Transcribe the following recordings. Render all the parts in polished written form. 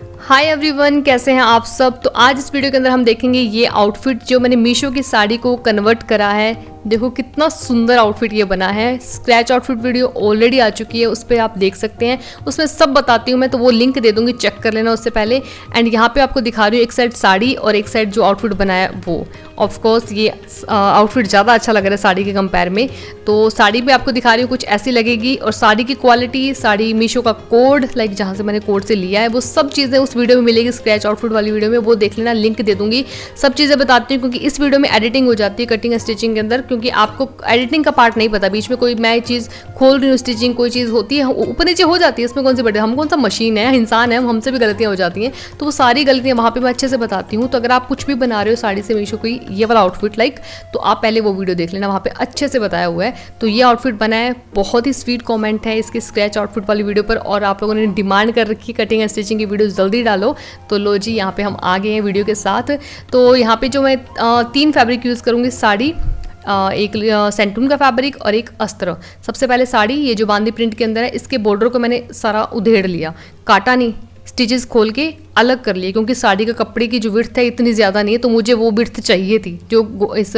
Hi everyone, कैसे हैं आप सब। तो आज इस वीडियो के अंदर हम देखेंगे ये आउटफिट जो मैंने मीशो की साड़ी को कन्वर्ट करा है। देखो कितना सुंदर आउटफिट ये बना है। स्क्रैच आउटफिट वीडियो ऑलरेडी आ चुकी है, उस पर आप देख सकते हैं। उसमें सब बताती हूँ मैं, तो वो लिंक दे दूंगी, चेक कर लेना उससे पहले। एंड यहाँ पे आपको दिखा रही हूँ एक साइड साड़ी और एक साइड जो आउटफिट बनाया वो। ऑफकोर्स ये आउटफिट ज़्यादा अच्छा लग रहा है साड़ी के कंपेयर में। तो साड़ी भी आपको दिखा रही हूँ कुछ ऐसी लगेगी, और साड़ी की क्वालिटी, साड़ी मीशो का कोड, लाइक जहाँ से मैंने कोड से लिया है, वो सब चीज़ें उस वीडियो में मिलेगी। स्क्रैच आउटफिट वाली वीडियो में वो देख लेना, लिंक दे दूंगी। सब चीज़ें बताती हूँ क्योंकि इस वीडियो में एडिटिंग हो जाती है कटिंग स्टिचिंग के अंदर, क्योंकि आपको एडिटिंग का पार्ट नहीं पता। बीच में कोई मैं चीज़ खोल रही हूँ, स्टिचिंग कोई चीज़ होती है ऊपर नीचे हो जाती है, इसमें कौन सी बड़ी, हम कौन सा मशीन है, इंसान है, हमसे भी गलतियाँ हो जाती हैं। तो वो सारी गलतियाँ वहाँ पर मैं अच्छे से बताती हूँ। तो अगर आप कुछ भी बना रहे हो साड़ी से मीशो कोई ये वाला आउटफिट लाइक, तो आप पहले वो वीडियो देख लेना, वहाँ पे अच्छे से बताया हुआ है। तो ये आउटफिट बना है, बहुत ही स्वीट कमेंट है इसके स्क्रैच आउटफिट वाली वीडियो पर, और आप लोगों ने डिमांड कर रखी कटिंग एंड स्टिचिंग की वीडियो जल्दी डालो। तो लो जी, यहाँ पे हम आ गए हैं वीडियो के साथ। तो यहाँ पे जो मैं 3 फैब्रिक यूज़ करूँगी, साड़ी, एक सेंटून का फैब्रिक और एक अस्त्र। सबसे पहले साड़ी, ये जो बांदी प्रिंट के अंदर है, इसके बॉर्डर को मैंने सारा उधेड़ लिया, काटा नहीं, स्टिचेस खोल के अलग कर लिए, क्योंकि साड़ी के कपड़े की जो विड्थ है इतनी ज़्यादा नहीं है, तो मुझे वो विड्थ चाहिए थी जो इस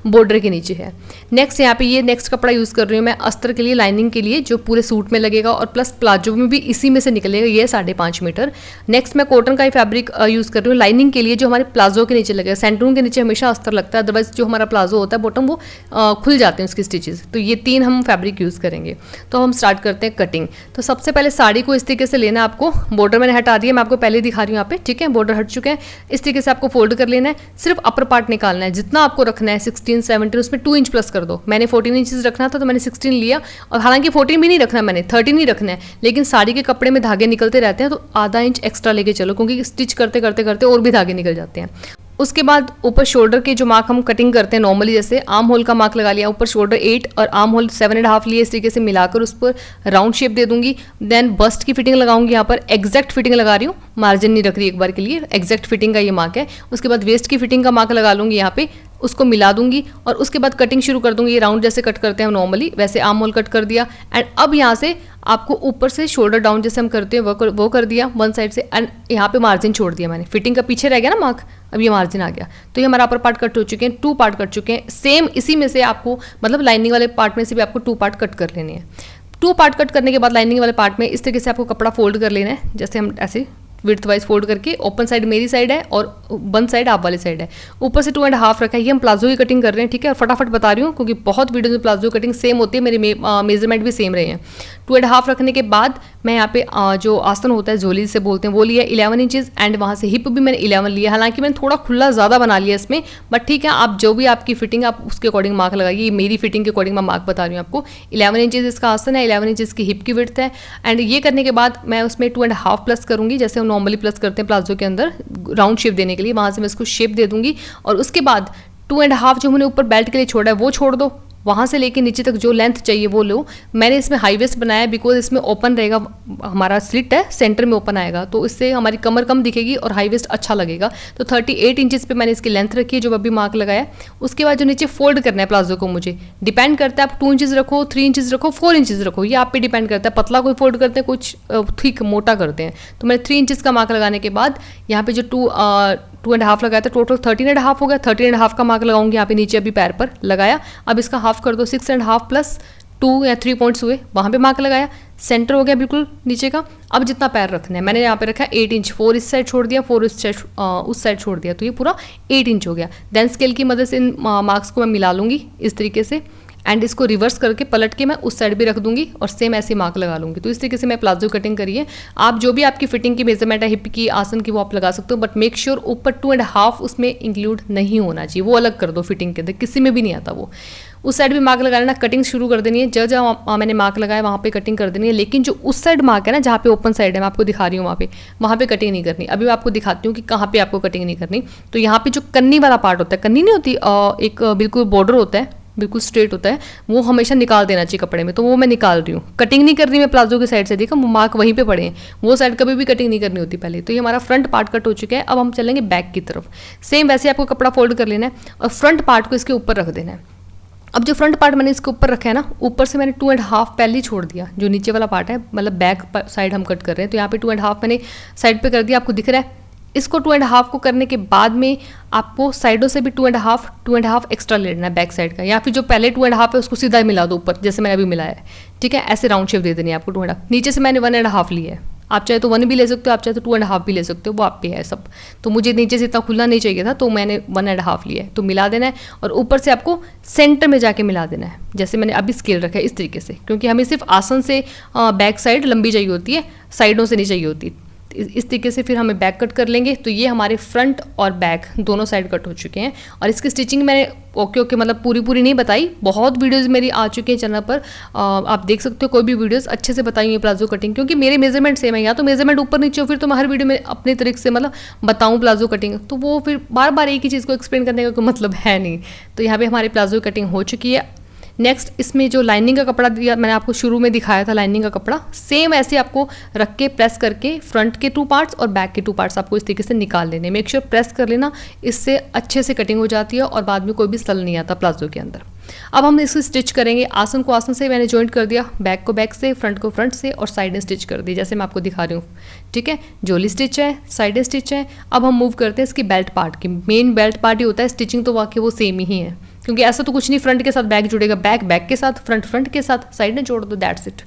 बॉर्डर के नीचे है। नेक्स्ट यहाँ पे ये नेक्स्ट कपड़ा यूज़ कर रही हूँ मैं अस्त्र के लिए, लाइनिंग के लिए, जो पूरे सूट में लगेगा और प्लस प्लाजो में भी इसी में से निकलेगा। ये 5.5 मीटर। नेक्स्ट मैं कॉटन का ही फैब्रिक यूज़ कर रही हूँ लाइनिंग के लिए, जो हमारे प्लाजो के नीचे लगेगा। सेंटून के नीचे हमेशा अस्तर लगता है, अदरवाइज जो हमारा प्लाजो होता है बॉटम, वो खुल जाते हैं उसकी स्टिचेस। तो ये 3 हम फैब्रिक यूज़ करेंगे। तो हम स्टार्ट करते हैं कटिंग। तो सबसे पहले साड़ी को इस तरीके से लेना है आपको। बॉर्डर मैंने हटा दिया, मैं आपको पहले दिखा रही हूँ यहाँ पे, ठीक है, बॉर्डर हट चुके हैं। इस तरीके से आपको फोल्ड कर लेना है, सिर्फ अपर पार्ट निकालना है। जितना आपको रखना है 16, 17, उसमें 2 इंच प्लस कर दो। मैंने 14 इंचेस रखना था तो मैंने 16 लिया, और हालांकि 14 भी नहीं रखना, मैंने 13 ही रखना है। लेकिन साड़ी के कपड़े में धागे निकलते रहते हैं, तो आधा इंच एक्स्ट्रा लेके चलो, क्योंकि स्टिच करते करते करते और भी धागे निकल जाते हैं। उसके बाद ऊपर शोल्डर के जो मार्क हम कटिंग करते हैं नॉर्मली, जैसे आर्म होल का मार्क लगा लिया, ऊपर शोल्डर 8 और आर्म होल 7.5 लिए, इस तरीके से मिलाकर उस पर राउंड शेप दे दूंगी। देन बस्ट की फिटिंग लगाऊंगी, यहाँ पर एग्जैक्ट फिटिंग लगा रही हूँ, मार्जिन नहीं रख रही एक बार के लिए, एग्जैक्ट फिटिंग का ये मार्क है। उसके बाद वेस्ट की फिटिंग का मार्क लगा लूंगी यहाँ पे, उसको मिला दूंगी, और उसके बाद कटिंग शुरू कर दूंगी। ये राउंड जैसे कट करते हैं हम नॉर्मली, वैसे आर्म होल कट कर दिया। एंड अब यहाँ से आपको ऊपर से शोल्डर डाउन जैसे हम करते हैं वो कर दिया वन साइड से, एंड यहाँ पे मार्जिन छोड़ दिया मैंने। फिटिंग का पीछे रह गया ना मार्क, अब ये मार्जिन आ गया। तो ये हमारा अपर पार्ट कट हो चुके हैं, 2 पार्ट कट चुके हैं। सेम इसी में से आपको, मतलब लाइनिंग वाले पार्ट में से भी आपको 2 पार्ट कट कर लेने हैं। 2 पार्ट कट करने के बाद लाइनिंग वाले पार्ट में इस तरीके से आपको कपड़ा फोल्ड कर लेना है, जैसे हम ऐसे विड्थ वाइज फोल्ड करके। ओपन साइड मेरी साइड है और बंद साइड आप वाली साइड है। ऊपर से 2.5 रखा है। ये हम प्लाजो की कटिंग कर रहे हैं, ठीक है, और फटाफट बता रही हूँ क्योंकि बहुत वीडियो में प्लाजो कटिंग सेम होती है, मेरे मेजरमेंट भी सेम रहे हैं। 2.5 रखने के बाद मैं यहाँ पे जो आसन होता है झोली से बोलते हैं वो लिया 11 इंचेस, एंड वहाँ से हिप भी मैंने 11 लिया। हालांकि मैंने थोड़ा खुला ज़्यादा बना लिया इसमें, बट ठीक है, आप जो भी आपकी फिटिंग आप उसके अकॉर्डिंग मार्क लगाइए। मेरी फिटिंग के अकॉर्डिंग मैं मार्क बता रही हूँ आपको। 11 इंचेस इसका आसन है, 11 इंचेस की हिप की विड्थ है। एंड ये करने के बाद मैं उसमें 2.5 प्लस करूँगी, जैसे हम नॉर्मली प्लस करते हैं प्लाजो के अंदर राउंड शेप देने के लिए। वहाँ से मैं इसको शेप दे दूंगी, और उसके बाद 2.5 जो मैंने ऊपर बेल्ट के लिए छोड़ा है वो छोड़ दो। वहाँ से लेके नीचे तक जो लेंथ चाहिए वो लो। मैंने इसमें हाई वेस्ट बनाया बिकॉज इसमें ओपन रहेगा, हमारा स्लिट है, सेंटर में ओपन आएगा, तो इससे हमारी कमर कम दिखेगी और हाई वेस्ट अच्छा लगेगा। तो 38 इंचेस पे मैंने इसकी लेंथ रखी है, जो अभी मार्क लगाया। उसके बाद जो नीचे फोल्ड करना है प्लाजो को, मुझे डिपेंड करता है आप 2 इंचेस रखो, 3 इंचेस रखो, 4 इंचेस रखो, ये आप पे डिपेंड करता है। पतला कोई फोल्ड करते हैं, कुछ ठीक मोटा करते हैं। तो मैंने 3 इंचेस का मार्क लगाने के बाद यहाँ पे जो 2.5 लगाया था, टोटल 13.5 हो गया। 13.5 का मार्क लगाऊंगी यहाँ पे नीचे, अभी पैर पर लगाया। अब इसका हाफ कर दो, 6.5 प्लस 2 या 3 पॉइंट्स हुए, वहाँ पे मार्क लगाया। सेंटर हो गया बिल्कुल नीचे का। अब जितना पैर रखना है, मैंने यहाँ पे रखा है 8 इंच, 4 इस साइड छोड़ दिया, 4 उस साइड छोड़ दिया, तो ये पूरा 8 इंच हो गया। देन स्केल की मदद से इन मार्क्स को मैं मिला लूँगी इस तरीके से, एंड इसको रिवर्स करके पलट के मैं उस साइड भी रख दूंगी और सेम ऐसे मार्क लगा लूंगी। तो इस तरीके से मैं प्लाजो कटिंग करिए। आप जो भी आपकी फिटिंग की मेजरमेंट है, हिप की, आसन की, वो आप लगा सकते हो, बट मेक श्योर ऊपर 2.5 उसमें इंक्लूड नहीं होना चाहिए, वो अलग कर दो फिटिंग के अंदर, किसी में भी नहीं आता वो। उस साइड भी मार्क लगा लेना, कटिंग शुरू कर देनी है। जहाँ मैंने मार्क लगाया वहाँ पे कटिंग कर देनी है, लेकिन जो उस साइड मार्क है ना, जहाँ पे ओपन साइड है, मैं आपको दिखा रही हूँ, वहाँ पे कटिंग नहीं करनी। अभी मैं आपको दिखाती हूँ कि कहाँ पे आपको कटिंग नहीं करनी। तो यहाँ पे जो कन्नी वाला पार्ट होता है, कन्नी नहीं होती, एक बिल्कुल बॉर्डर होता है, बिल्कुल स्ट्रेट होता है, वो हमेशा निकाल देना चाहिए कपड़े में। तो वो मैं निकाल रही हूँ, कटिंग नहीं कर रही मैं प्लाजो की साइड से। देखो मार्क वहीं पे पड़े हैं, वो साइड कभी भी कटिंग नहीं करनी होती पहले। तो ये हमारा फ्रंट पार्ट कट हो चुका है। अब हम चलेंगे बैक की तरफ। सेम वैसे आपको कपड़ा फोल्ड कर लेना है और फ्रंट पार्ट को इसके ऊपर रख देना है। अब जो फ्रंट पार्ट मैंने इसके ऊपर रखा है ना, ऊपर से मैंने 2.5 पहले ही छोड़ दिया। जो नीचे वाला पार्ट है, मतलब बैक साइड हम कट कर रहे हैं, तो यहाँ पे 2.5 मैंने साइड पे कर दिया, आपको दिख रहा है। इसको 2.5 को करने के बाद में आपको साइडों से भी 2.5 एक्स्ट्रा ले लेना है बैक साइड का, या फिर जो पहले 2.5 है उसको सीधा मिला दो ऊपर, जैसे मैंने अभी मिलाया है, ठीक है। ऐसे राउंड शेप दे देनी है आपको 2.5। नीचे से मैंने 1.5 लिया है, आप चाहे तो 1 भी ले सकते हो, आप चाहे तो 2.5 भी ले सकते हो, वो आप पे है सब। तो मुझे नीचे से इतना खुलना नहीं चाहिए था, तो मैंने 1.5 लिया है। तो मिला देना है और ऊपर से आपको सेंटर में जाके मिला देना है, जैसे मैंने अभी स्केल रखा है इस तरीके से, क्योंकि हमें सिर्फ आसन से बैक साइड लंबी चाहिए होती है, साइडों से नहीं चाहिए होती। इस तरीके से फिर हमें बैक कट कर लेंगे। तो ये हमारे फ्रंट और बैक दोनों साइड कट हो चुके हैं। और इसकी स्टिचिंग मैंने ओके मतलब पूरी नहीं बताई, बहुत वीडियोस मेरी आ चुकी हैं चैनल पर, आप देख सकते हो कोई भी वीडियोस अच्छे से बताई हुई प्लाजो कटिंग, क्योंकि मेरे मेजरमेंट सेम है, या तो मेजरमेंट ऊपर नीचे हो, फिर तो मैं हर वीडियो में अपने तरीके से मतलब बताऊँ प्लाजो कटिंग, तो वो फिर बार बार एक ही चीज़ को एक्सप्लेन करने का कोई मतलब है नहीं। तो यहाँ पर हमारी प्लाजो कटिंग हो चुकी है। नेक्स्ट इसमें जो लाइनिंग का कपड़ा दिया मैंने आपको शुरू में दिखाया था, लाइनिंग का कपड़ा सेम ऐसे आपको रख के प्रेस करके फ्रंट के 2 पार्ट्स और बैक के 2 पार्ट्स आपको इस तरीके से निकाल लेने। मेक श्योर प्रेस कर लेना, इससे अच्छे से कटिंग हो जाती है और बाद में कोई भी सल नहीं आता प्लाजो के अंदर। अब हम इसको स्टिच करेंगे। आसन को आसन से मैंने जॉइंट कर दिया, बैक को बैक से, फ्रंट को फ्रंट से और साइडें स्टिच कर दी, जैसे मैं आपको दिखा रही हूँ, ठीक है। जोली स्टिच है, साइडें स्टिच है। अब हम मूव करते हैं इसकी बेल्ट पार्ट की। मेन बेल्ट पार्ट ही होता है, स्टिचिंग तो वाकई वो सेम ही है, क्योंकि ऐसा तो कुछ नहीं, फ्रंट के साथ बैक जुड़ेगा, बैक के साथ, फ्रंट के साथ, साइड में जोड़ दो, दैट्स इट।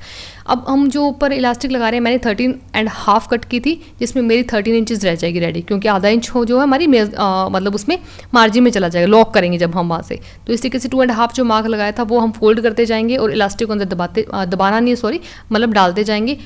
अब हम जो ऊपर इलास्टिक लगा रहे हैं, मैंने 13.5 कट की थी, जिसमें मेरी 13 इंचेस रह जाएगी रेडी, क्योंकि आधा इंच हो जो है हमारी मतलब उसमें मार्जिन में चला जाएगा, लॉक करेंगे जब हम वहाँ से। तो इस तरीके से 2.5 जो मार्क लगाया था वो हम फोल्ड करते जाएंगे और इलास्टिक को अंदर दबाना नहीं है, सॉरी, मतलब डालते जाएंगे।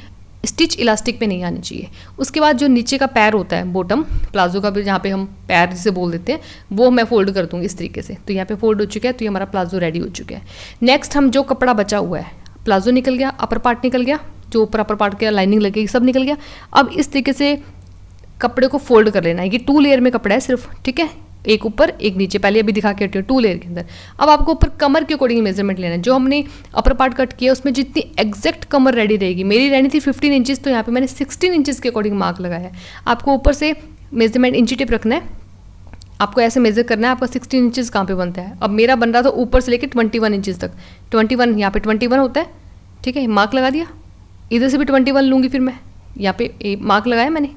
स्टिच इलास्टिक पे नहीं आनी चाहिए। उसके बाद जो नीचे का पैर होता है, बॉटम प्लाजो का भी, जहाँ पे हम पैर जिसे बोल देते हैं, वो मैं फोल्ड कर दूँगी इस तरीके से। तो यहाँ पे फोल्ड हो चुका है, तो ये हमारा प्लाजो रेडी हो चुका है। नेक्स्ट हम जो कपड़ा बचा हुआ है, प्लाजो निकल गया, अपर पार्ट निकल गया, जो ऊपर अपर पार्ट के लाइनिंग लगेगी सब निकल गया। अब इस तरीके से कपड़े को फोल्ड कर लेना है। ये 2 लेयर में कपड़ा है सिर्फ, ठीक है, एक ऊपर एक नीचे, पहले अभी दिखा के हटी हूँ 2 लेयर के अंदर। अब आपको ऊपर कमर के अकॉर्डिंग मेजरमेंट लेना है। जो हमने अपर पार्ट कट किया उसमें जितनी एग्जैक्ट कमर रेडी रहेगी, मेरी रहनी थी 15 इंचेस, तो यहाँ पे मैंने 16 इंचेस के अकॉर्डिंग मार्क लगाया है। आपको ऊपर से मेजरमेंट इंची टिप रखना है, आपको ऐसे मेजर करना है आपका 16 इंचेस कहाँ पे बनता है। अब मेरा बन रहा था ऊपर से लेकर 21 इंचेस तक, 21 यहाँ पे 21 होता है, ठीक है, मार्क लगा दिया। इधर से भी 21 लूँगी, फिर मैं यहाँ पे मार्क लगाया मैंने।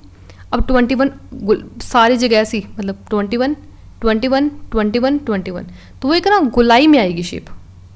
अब 21 सारी जगह ऐसी, मतलब 21 21 21 21, तो वो एक ना गोलाई में आएगी शेप,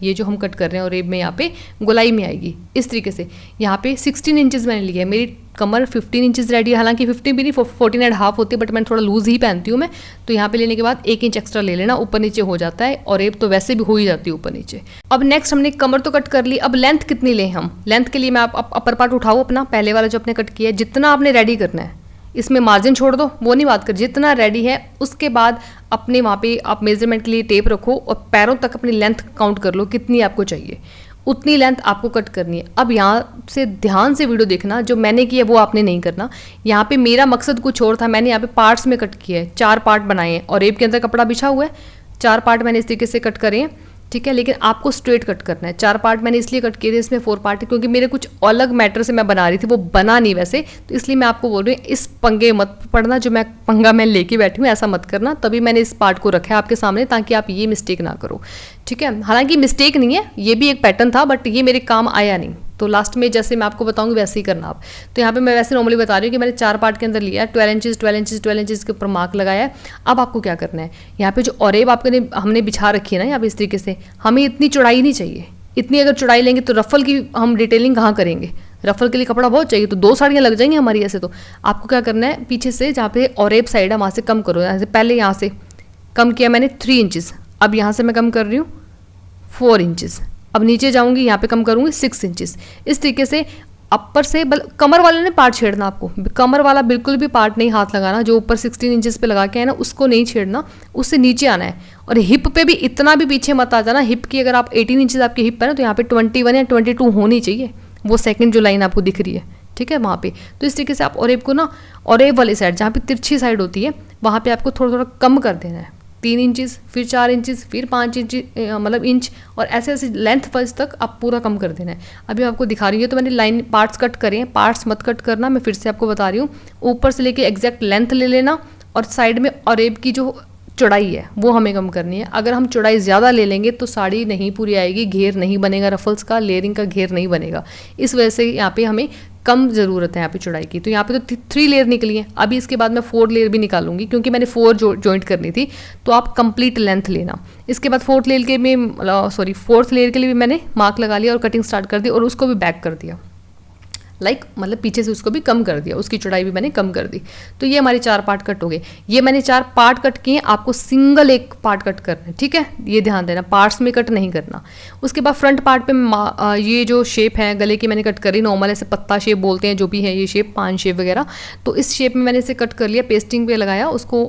ये जो हम कट कर रहे हैं और रेब में यहाँ पे गोलाई में आएगी इस तरीके से। यहाँ पे 16 इंचेस मैंने लिया है, मेरी कमर 15 इंचेस रेडी है, हालांकि 15 भी नहीं 14.5 होती है, बट मैंने थोड़ा लूज ही पहनती हूँ मैं। तो यहाँ पे लेने के बाद 1 इंच एक्स्ट्रा ले लेना, ऊपर नीचे हो जाता है, और रेब तो वैसे भी हो ही जाती है ऊपर नीचे। अब नेक्स्ट हमने कमर तो कट कर ली, अब लेंथ कितनी लें हम। लेंथ के लिए मैं आप अपर पार्ट उठाओ अपना, पहले वाला जो आपने कट किया है, जितना आपने रेडी करना है, इसमें मार्जिन छोड़ दो, वो नहीं बात कर, जितना रेडी है उसके बाद अपने वहाँ पे आप मेजरमेंट के लिए टेप रखो और पैरों तक अपनी लेंथ काउंट कर लो कितनी आपको चाहिए, उतनी लेंथ आपको कट करनी है। अब यहाँ से ध्यान से वीडियो देखना, जो मैंने किया वो आपने नहीं करना। यहाँ पे मेरा मकसद कुछ और था, मैंने यहाँ पे पार्ट्स में कट किया है, 4 पार्ट बनाए हैं और रेब के अंदर कपड़ा बिछा हुआ है, 4 पार्ट मैंने इस तरीके से कट करे हैं, ठीक है। लेकिन आपको स्ट्रेट कट करना है। 4 पार्ट मैंने इसलिए कट किए थे, इसमें 4 पार्ट है क्योंकि मेरे कुछ अलग मैटर से मैं बना रही थी, वो बना नहीं वैसे, तो इसलिए मैं आपको बोल रही हूँ इस पंगे मत पड़ना, जो मैं पंगा मैं लेके बैठी हूँ ऐसा मत करना। तभी मैंने इस पार्ट को रखा है आपके सामने, ताकि आप ये मिस्टेक ना करो, ठीक है। हालांकि मिस्टेक नहीं है, ये भी एक पैटर्न था, बट ये मेरे काम आया नहीं, तो लास्ट में जैसे मैं आपको बताऊंगी वैसे ही करना आप। तो यहाँ पे मैं वैसे नॉर्मली बता रही हूँ कि मैंने 4 पार्ट के अंदर लिया है, 12 इंचेस 12 इंचेस 12 इंचेस के ऊपर मार्क लगाया है। अब आपको क्या करना है, यहाँ पे जो ऑरेब हमने बिछा रखी है ना यहाँ पे इस तरीके से, हमें इतनी चौड़ाई नहीं चाहिए। इतनी अगर चौड़ाई लेंगे तो रफल की हम डिटेलिंग कहाँ करेंगे, रफल के लिए कपड़ा बहुत चाहिए, तो 2 साड़ियाँ लग जाएंगी हमारी ऐसे। तो आपको क्या करना है, पीछे से जहाँ पे ऑरेब साइड है वहाँ से कम करो। यहाँ से पहले यहाँ से कम किया मैंने 3 इंचेस, अब यहाँ से मैं कम कर रही हूँ 4 इंचेस, अब नीचे जाऊंगी यहाँ पे कम करूंगी 6 इंचेस। इस तरीके से अपर से कमर वाले ने पार्ट छेड़ना, आपको कमर वाला बिल्कुल भी पार्ट नहीं हाथ लगाना, जो ऊपर 16 इंचेस पे लगा के है ना उसको नहीं छेड़ना, उससे नीचे आना है। और हिप पे भी इतना भी पीछे मत आ जाना। हिप की अगर आप 18 इंचेस आपकी हिप है ना, तो यहाँ पे 21 या 22 होनी चाहिए, वो सेकंड जो लाइन आपको दिख रही है, ठीक है, वहाँ पे। तो इस तरीके से आप ऑरेब को ना, ऑरेब वाली साइड जहाँ पे तिरछी साइड होती है वहाँ पे आपको थोड़ा थोड़ा कम कर देना है, 3 इंचेस, फिर 4 इंचेस, फिर 5 इंच, मतलब इंच, और ऐसे ऐसे लेंथ वाइज तक आप पूरा कम कर देना है। अभी मैं आपको दिखा रही हूँ, तो मैंने लाइन पार्ट्स कट करे हैं, पार्ट्स मत कट करना, मैं फिर से आपको बता रही हूँ। ऊपर से लेके एग्जैक्ट लेंथ ले लेना, और साइड में ऑरेब की जो चौड़ाई है वो हमें कम करनी है। अगर हम चौड़ाई ज़्यादा ले लेंगे तो साड़ी नहीं पूरी आएगी, घेर नहीं बनेगा, रफल्स का लेयरिंग का घेर नहीं बनेगा। इस वजह से यहाँ पे हमें कम ज़रूरत है यहाँ पे चौड़ाई की। तो यहाँ पे तो 3 लेयर निकली है, अभी इसके बाद मैं 4 लेयर भी निकालूंगी क्योंकि मैंने 4 जॉइंट करनी थी। तो आप कंप्लीट लेंथ लेना। इसके बाद फोर्थ लेयर के लिए भी मैंने मार्क लगा लिया और कटिंग स्टार्ट कर दी और उसको भी बैक कर दिया, मतलब पीछे से उसको भी कम कर दिया, उसकी चौड़ाई भी मैंने कम कर दी। तो ये हमारे 4 पार्ट कट हो गए। ये मैंने 4 पार्ट कट किए, आपको सिंगल एक पार्ट कट करना है, ठीक है, ये ध्यान देना, पार्ट्स में कट नहीं करना। उसके बाद फ्रंट पार्ट पे ये जो शेप है गले की मैंने कट करी, नॉर्मल ऐसे पत्ता शेप बोलते हैं जो भी है ये शेप, 5 शेप वगैरह। तो इस शेप में मैंने इसे कट कर लिया, पेस्टिंग पे लगाया, उसको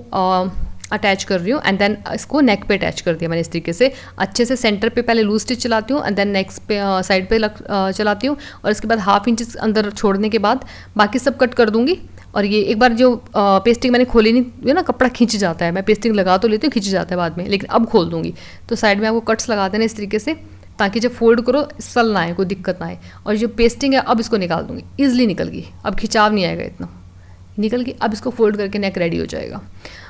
अटैच कर रही हूँ एंड देन इसको नेक पे अटैच कर दिया मैंने इस तरीके से अच्छे से। सेंटर पे पहले लूज स्टिच चलाती हूँ एंड देन नेक्स्ट पे साइड पे चलाती हूँ और इसके बाद 1/2 इंच अंदर छोड़ने के बाद बाकी सब कट कर दूँगी। और ये एक बार जो पेस्टिंग मैंने खोली नहीं है ना, कपड़ा खींच जाता है, मैं पेस्टिंग लगा तो लेती हूँ, खींच जाता है बाद में, लेकिन अब खोल दूँगी। तो साइड में आपको कट्स लगा देना इस तरीके से ताकि जब फोल्ड करो सल ना आए, कोई दिक्कत ना आए। और जो पेस्टिंग है अब इसको निकाल दूँगी, ईजिली निकल गई, अब खिंचाव नहीं आएगा, इतना निकल गई। अब इसको फोल्ड करके नेक रेडी हो जाएगा।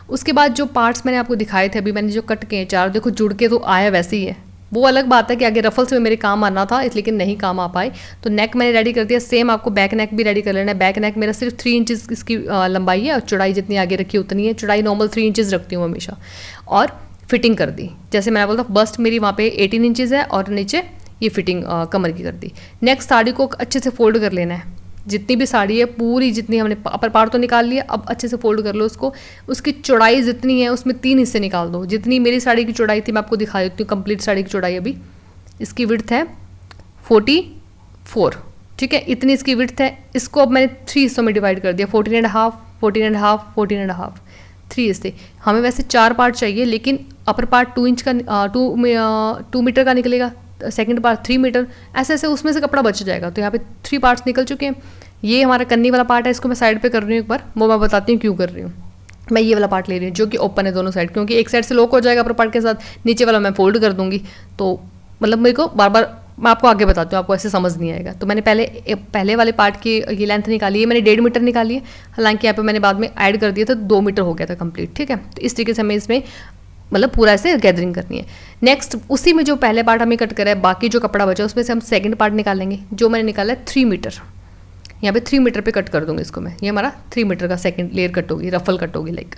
उसके बाद जो पार्ट्स मैंने आपको दिखाए थे अभी मैंने जो कट किए 4, देखो जुड़ के तो आया वैसे ही है। वो अलग बात है कि आगे रफल्स में मेरे काम आना था लेकिन नहीं काम आ पाए। तो नेक मैंने रेडी कर दिया, सेम आपको बैक नेक भी रेडी कर लेना है। बैक नेक मेरा सिर्फ 3 इंचज़ इसकी लंबाई है और चौड़ाई जितनी आगे रखी उतनी है, चौड़ाई नॉर्मल 3 इंचज़ रखती हूँ हमेशा। और फिटिंग कर दी, जैसे मैंने बोला बस्ट मेरी वहाँ पे 18 इंचज़ है और नीचे ये फिटिंग कमर की कर दी। नेक्स्ट साड़ी को अच्छे से फोल्ड कर लेना है, जितनी भी साड़ी है पूरी, जितनी हमने अपर पार्ट तो निकाल लिया, अब अच्छे से फोल्ड कर लो उसको। उसकी चौड़ाई जितनी है उसमें 3 हिस्से निकाल दो। जितनी मेरी साड़ी की चौड़ाई थी मैं आपको दिखा देती हूँ, कंप्लीट साड़ी की चौड़ाई अभी इसकी विड्थ है 44, ठीक है, इतनी इसकी विड्थ है। इसको अब मैंने 3 हिस्सों में डिवाइड कर दिया, 14.5, 14.5, 14.5, 3 हिस्से। हमें वैसे 4 पार्ट चाहिए लेकिन अपर पार्ट 2 इंच का 2 मीटर का निकलेगा, सेकंड पार्ट 3 मीटर, ऐसे ऐसे उसमें से कपड़ा बच जाएगा। तो यहाँ पे 3 पार्ट्स निकल चुके हैं। ये हमारा कन्नी वाला पार्ट है, इसको मैं साइड पे कर रही हूँ एक बार, वो मैं बताती हूँ क्यों कर रही हूँ। मैं ये वाला पार्ट ले रही हूँ जो कि ओपन है दोनों साइड, क्योंकि एक साइड से लॉक हो जाएगा अपर पार्ट के साथ, नीचे वाला मैं फोल्ड कर दूँगी। तो मतलब मेरे को बार बार मैं आपको आगे बताती हूँ, आपको ऐसे समझ नहीं आएगा। तो मैंने पहले वाले पार्ट की ये लेंथ निकाली है, मैंने 1.5 मीटर निकाली है। हालांकि यहाँ पे मैंने बाद में ऐड कर दिया था 2 मीटर हो गया था कंप्लीट, ठीक है। तो इस तरीके से हमें इसमें मतलब पूरा ऐसे गैदरिंग करनी है। नेक्स्ट उसी में जो पहले पार्ट हमें कट करा है, बाकी जो कपड़ा बचा उसमें से हम सेकंड पार्ट निकालेंगे, जो मैंने निकाला है 3 मीटर। यहाँ पे 3 मीटर पे कट कर दूंगी इसको मैं, ये हमारा 3 मीटर का सेकंड लेयर कट होगी, रफल कट होगी। लाइक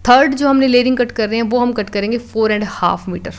थर्ड जो हमने लेयरिंग कट कर रहे हैं वो हम कट करेंगे 4.5 मीटर।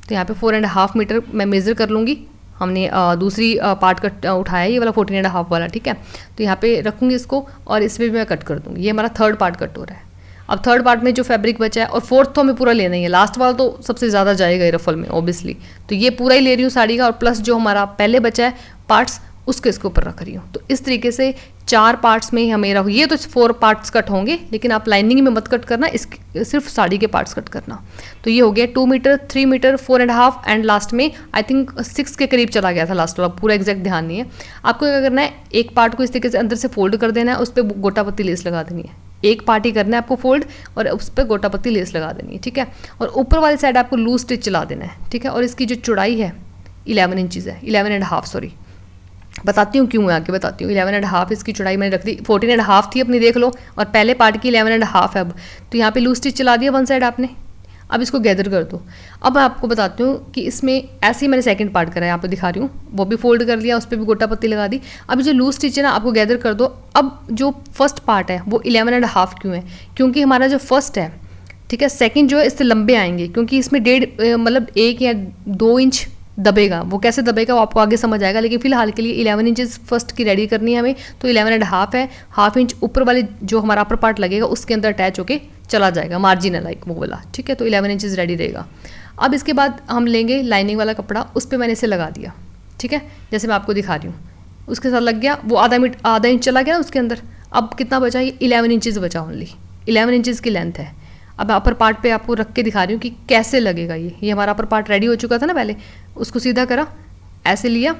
तो यहाँ पे 4.5 मीटर मैं मेज़र कर लूँगी। हमने दूसरी पार्ट कट उठाया ये वाला 14.5 वाला, ठीक है। तो यहाँ पे रखूँगी इसको और इसमें भी मैं कट कर दूँगी। ये हमारा थर्ड पार्ट कट हो रहा है। अब थर्ड पार्ट में जो फैब्रिक बचा है, और फोर्थ तो हमें पूरा लेना ही है, लास्ट वाला तो सबसे ज़्यादा जाएगा रफल में ऑब्वियसली। तो ये पूरा ही ले रही हूँ साड़ी का, और प्लस जो हमारा पहले बचा है पार्ट्स उसके इसके ऊपर रख रही हूँ। तो इस तरीके से 4 पार्ट्स में हमें ये तो 4 पार्ट्स कट होंगे, लेकिन आप लाइनिंग में मत कट करना, सिर्फ साड़ी के पार्ट्स कट करना। तो ये हो गया 2 मीटर, 3 मीटर, 4.5 एंड लास्ट में आई थिंक 6 के करीब चला गया था लास्ट वाला, पूरा एग्जैक्ट ध्यान नहीं है। आपको क्या करना है, एक पार्ट को इस तरीके से अंदर से फोल्ड कर देना है, उस पर गोटा पत्ती लेस लगा देनी है। एक पार्ट ही करना है आपको फोल्ड, और उस पर गोटा पत्ती लेस लगा देनी है, ठीक है। और ऊपर वाली साइड आपको लूज स्टिच चला देना है, ठीक है। और इसकी जो चौड़ाई है 11 इंचज़ है, 11.5 सॉरी, बताती हूँ क्यों, मैं आगे बताती हूँ। 11.5 इसकी चौड़ाई मैंने रख दी, 14.5 थी अपनी देख लो, और पहले पार्ट की 11.5 है अब। तो यहाँ पे लूज स्टिच चला दिया वन साइड आपने। अब इसको गैदर कर दो। अब मैं आपको बताती हूँ कि इसमें ऐसे ही मैंने सेकंड पार्ट करा है, यहाँ पे दिखा रही हूँ, वो भी फोल्ड कर लिया, उस पर भी गोटा पत्ती लगा दी। अब जो लूज स्टिच है ना, आपको गैदर कर दो। अब जो फर्स्ट पार्ट है वो 11.5 क्यों है, क्योंकि हमारा जो फर्स्ट है, ठीक है, सेकंड जो है इससे लंबे आएंगे, क्योंकि इसमें 1.5 मतलब 1 या 2 इंच दबेगा। वो कैसे दबेगा वो आपको आगे समझ आएगा, लेकिन फिलहाल के लिए 11 इंचज़ फर्स्ट की रेडी करनी है हमें। तो 11.5 है, 1/2 इंच ऊपर वाले जो हमारा अपर पार्ट लगेगा उसके अंदर अटैच होके चला जाएगा, मार्जिन है लाइक वो वाला, ठीक है। तो 11 इंचज़ रेडी रहेगा। अब इसके बाद हम लेंगे लाइनिंग वाला कपड़ा, उस पर मैंने इसे लगा दिया, ठीक है, जैसे मैं आपको दिखा रही हूँ। उसके साथ लग गया, वो आधा इंच चला गया उसके अंदर। अब कितना बचा, ये 11 इंचज़ बचा, ओनली 11 इंचज़ की लेंथ है। अब अपर पार्ट पे आपको रख के दिखा रही हूँ कि कैसे लगेगा। ये हमारा अपर पार्ट रेडी हो चुका था ना पहले, उसको सीधा करा, ऐसे लिया,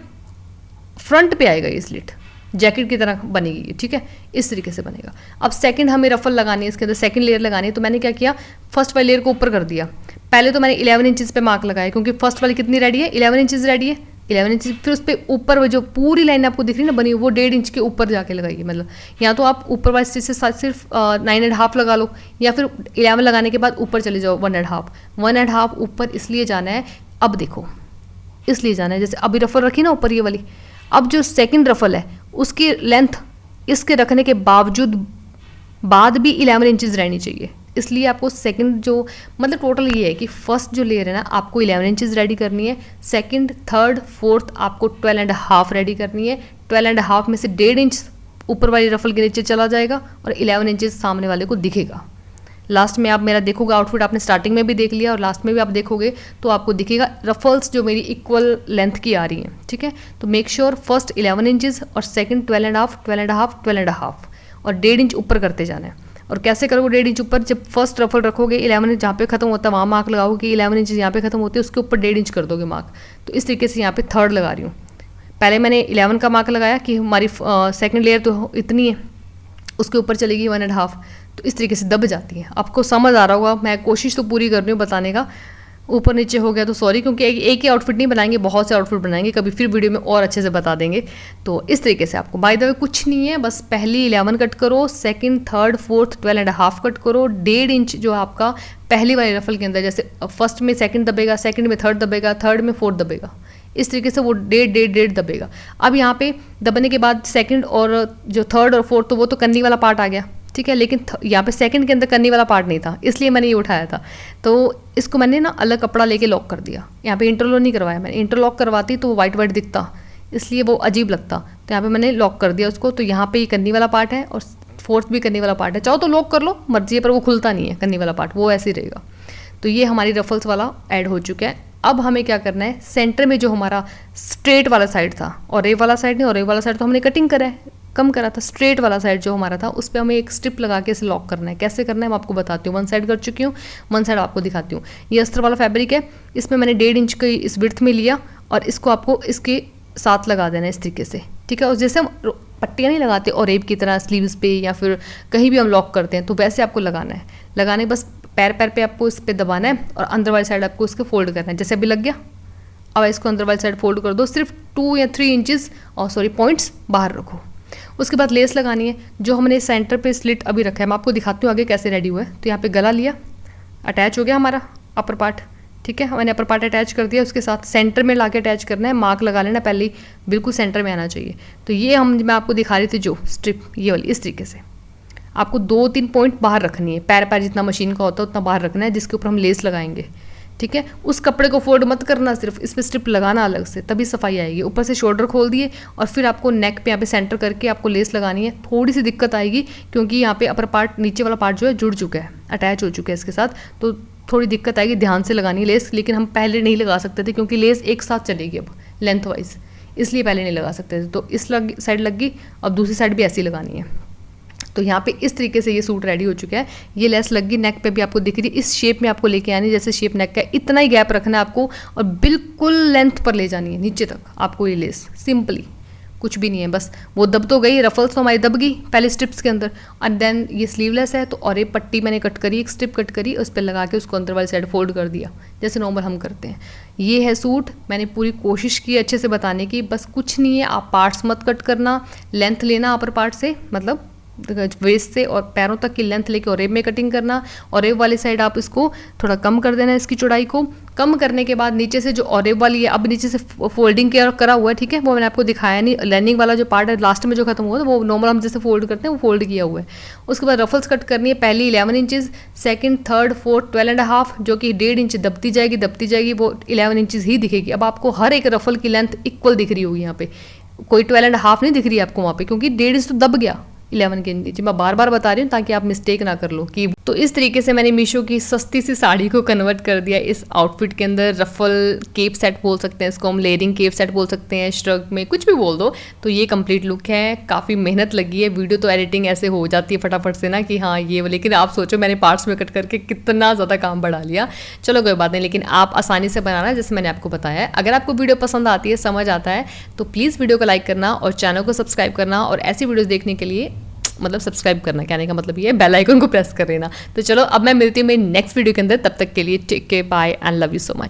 फ्रंट पे आएगा ये स्लिट, जैकेट की तरह बनेगी ये, ठीक है, इस तरीके से बनेगा। अब सेकंड हमें रफल लगानी है, इसके अंदर सेकंड लेयर लगानी है। तो मैंने क्या किया, फर्स्ट वाली लेयर को ऊपर कर दिया। पहले तो मैंने 11 इंचज़ पे मार्क लगाया, क्योंकि फर्स्ट वाली कितनी रेडी है, 11 इंचज़ रेडी है। 11 इंच, फिर उस पर ऊपर वो जो पूरी लाइन आपको दिख रही है ना बनी, वो 1.5 इंच के ऊपर जाके लगाइए। मतलब या तो आप ऊपर वाले स्टिच से सिर्फ 9.5 लगा लो, या फिर 11 लगाने के बाद ऊपर चले जाओ 1.5 ऊपर इसलिए जाना है। अब देखो इसलिए जाना है, जैसे अभी रफल रखी ना ऊपर ये वाली, अब जो सेकंड रफल है उसकी लेंथ इसके रखने के बावजूद बाद भी 11 इंचज़ रहनी चाहिए। इसलिए आपको सेकंड जो मतलब टोटल ये है कि फर्स्ट जो लेयर है ना आपको 11 इंचज़ रेडी करनी है, सेकंड, थर्ड, फोर्थ आपको 12.5 रेडी करनी है। 12.5 में से 1.5 इंच ऊपर वाली रफल के नीचे चला जाएगा और 11 इंचज़ सामने वाले को दिखेगा। लास्ट में आप मेरा देखोगे आउटफिट, आपने स्टार्टिंग में भी देख लिया और लास्ट में भी आप देखोगे तो आपको दिखेगा रफल्स जो मेरी इक्वल लेंथ की आ रही हैं। ठीक है, तो मेक श्योर फर्स्ट 11 इंचज़ और सेकंड 12.5, 12.5, 12.5 और 1.5 इंच ऊपर करते जाना है। और कैसे करोगे 1.5 इंच ऊपर? जब फर्स्ट रफल रखोगे 11 इंच जहाँ पे खत्म होता है वहाँ मार्क लगाओगे कि 11 इंच यहाँ पे खत्म होती है, उसके ऊपर 1.5 इंच कर दोगे मार्क। तो इस तरीके से यहाँ पे थर्ड लगा रही हूँ। पहले मैंने 11 का मार्क लगाया कि हमारी सेकंड लेयर तो इतनी है, उसके ऊपर चलेगी 1.5, तो इस तरीके से दब जाती है। आपको समझ आ रहा होगा, मैं कोशिश तो पूरी कर रही हूँ बताने का। ऊपर नीचे हो गया तो सॉरी, क्योंकि एक ही आउटफिट नहीं बनाएंगे, बहुत से आउटफिट बनाएंगे, कभी फिर वीडियो में और अच्छे से बता देंगे। तो इस तरीके से आपको बाय द वे कुछ नहीं है, बस पहली 11 कट करो, सेकंड, थर्ड, फोर्थ 12.5 कट करो, 1.5 इंच जो आपका पहली वाली रफल के अंदर, जैसे फर्स्ट में सेकंड दबेगा, सेकंड में थर्ड दबेगा, थर्ड में फोर्थ दबेगा, इस तरीके से वो 1.5 दबेगा। अब यहाँ पे दबने के बाद सेकंड और जो थर्ड और फोर्थ तो वो तो कन्नी वाला पार्ट आ गया। ठीक है, लेकिन यहाँ पे सेकंड के अंदर कन्नी वाला पार्ट नहीं था, इसलिए मैंने ये उठाया था। तो इसको मैंने ना अलग कपड़ा लेके लॉक कर दिया। यहाँ पे इंटरलॉक नहीं करवाया मैंने, इंटरलॉक करवाती तो वो वाइट वाइट दिखता, इसलिए वो अजीब लगता। तो यहाँ पे मैंने लॉक कर दिया उसको। तो यहाँ पे ये कन्नी वाला पार्ट है और फोर्थ भी कन्नी वाला पार्ट है, चाहो तो लॉक कर लो, मर्जी है, पर वो खुलता नहीं है कन्नी वाला पार्ट, वो ऐसे ही रहेगा। तो ये हमारी रफल्स वाला ऐड हो चुका है। अब हमें क्या करना है, सेंटर में जो हमारा स्ट्रेट वाला साइड था, और ये वाला साइड नहीं, और ये वाला साइड तो हमने कटिंग करा है, कम करा था, स्ट्रेट वाला साइड जो हमारा था उस पर हमें एक स्ट्रिप लगा के इसे लॉक करना है। कैसे करना है मैं आपको बताती हूँ। वन साइड कर चुकी हूँ, वन साइड आपको दिखाती हूँ। ये अस्तर वाला फैब्रिक है, इसमें मैंने 1.5 इंच की इस विड्थ में लिया और इसको आपको इसके साथ लगा देना है इस तरीके से। ठीक है, और जैसे हम पट्टियाँ नहीं लगाते और रेब की तरह स्लीव्स पे या फिर कहीं भी हम लॉक करते हैं, तो वैसे आपको लगाना है। लगाने बस पैर पे आपको इस पर दबाना है और अंदर वाली साइड आपको इसको फोल्ड करना है। जैसे अभी लग गया, अब इसको अंदर वाली साइड फोल्ड कर दो, सिर्फ 2 या 3 इंचज़ और पॉइंट्स बाहर रखो। उसके बाद लेस लगानी है, जो हमने सेंटर पे स्लिट अभी रखा है, मैं आपको दिखाती हूँ आगे कैसे रेडी हुआ है। तो यहाँ पे गला लिया, अटैच हो गया हमारा अपर पार्ट। ठीक है, मैंने अपर पार्ट अटैच कर दिया, उसके साथ सेंटर में लाके अटैच करना है, मार्क लगा लेना पहले, बिल्कुल सेंटर में आना चाहिए। तो ये मैं आपको दिखा रही थी जो स्ट्रिप, ये वाली इस तरीके से आपको 2-3 पॉइंट बाहर रखनी है, पैर जितना मशीन का होता है उतना बाहर रखना है, जिसके ऊपर हम लेस लगाएंगे। ठीक है, उस कपड़े को फोल्ड मत करना, सिर्फ इस पर स्ट्रिप लगाना अलग से, तभी सफाई आएगी। ऊपर से शोल्डर खोल दिए और फिर आपको नेक पे यहाँ पे सेंटर करके आपको लेस लगानी है। थोड़ी सी दिक्कत आएगी क्योंकि यहाँ पे अपर पार्ट, नीचे वाला पार्ट जो है जुड़ चुका है, अटैच हो चुका है इसके साथ, तो थोड़ी दिक्कत आएगी, ध्यान से लगानी है लेस। लेकिन हम पहले नहीं लगा सकते थे क्योंकि लेस एक साथ चलेगी अब लेंथ वाइज, इसलिए पहले नहीं लगा सकते थे। तो इस साइड लग गई, अब दूसरी साइड भी ऐसी लगानी है। तो यहाँ पे इस तरीके से ये सूट रेडी हो चुका है। ये लेस लग गई, नेक पे भी आपको दिख रही है, इस शेप में आपको लेके आनी है जैसे शेप नेक का, इतना ही गैप रखना है आपको और बिल्कुल लेंथ पर ले जानी है नीचे तक आपको ये लेस, सिंपली कुछ भी नहीं है। बस वो दब तो गई, रफल्स तो हमारी दब गई पहले स्ट्रिप्स के अंदर, और देन ये स्लीवलेस है तो और एक पट्टी मैंने कट करी, एक स्ट्रिप कट करी, उस पर लगा के उसको अंदर वाली साइड फोल्ड कर दिया जैसे नॉर्मल हम करते हैं। ये है सूट। मैंने पूरी कोशिश की अच्छे से बताने की, बस कुछ नहीं है, आप पार्ट्स मत कट करना, लेंथ लेना अपर पार्ट से, मतलब वेस्ट से और पैरों तक की लेंथ लेके और रेब में कटिंग करना, और रेब वाली साइड आप इसको थोड़ा कम कर देना, इसकी चौड़ाई को कम करने के बाद नीचे से जो और रेब वाली है, अब नीचे से फोल्डिंग करा हुआ है। ठीक है, वो मैंने आपको दिखाया नहीं, लाइनिंग वाला जो पार्ट है लास्ट में जो खत्म हुआ था वो नॉर्मल हम जैसे फोल्ड करते हैं वो फोल्ड किया हुआ है। उसके बाद रफल्स कट करनी है, पहली 11 इंचज़, सेकंड, थर्ड, फोर्थ 12.5, जो कि 1.5 इंच दबती जाएगी, वो 11 इंचज़ ही दिखेगी। अब आपको हर एक रफल की लेंथ इक्वल दिख रही होगी, यहाँ पे कोई 12.5 नहीं दिख रही है आपको वहाँ पे, क्योंकि 1.5 इंच तो दब गया 11 के नीचे। मैं बार बार बता रही हूँ ताकि आप मिस्टेक ना कर लो कि। तो इस तरीके से मैंने मीशो की सस्ती सी साड़ी को कन्वर्ट कर दिया इस आउटफिट के अंदर। रफल केप सेट बोल सकते हैं इसको हम, लेयरिंग केप सेट बोल सकते हैं, श्रग में कुछ भी बोल दो। तो ये कंप्लीट लुक है, काफ़ी मेहनत लगी है, वीडियो तो एडिटिंग ऐसे हो जाती है फटाफट से ना कि हाँ ये, लेकिन आप सोचो मैंने पार्ट्स में कट करके कितना ज़्यादा काम बढ़ा लिया। चलो कोई बात नहीं, लेकिन आप आसानी से बनाना जैसे मैंने आपको बताया है। अगर आपको वीडियो पसंद आती है, समझ आता है, तो प्लीज़ वीडियो को लाइक करना और चैनल को सब्सक्राइब करना, और ऐसी वीडियोज़ देखने के लिए मतलब सब्सक्राइब करना, कहने का मतलब ये बेल आइकन को प्रेस कर देना। तो चलो अब मैं मिलती हूँ मेरी नेक्स्ट वीडियो के अंदर, तब तक के लिए take care, bye and love you so much.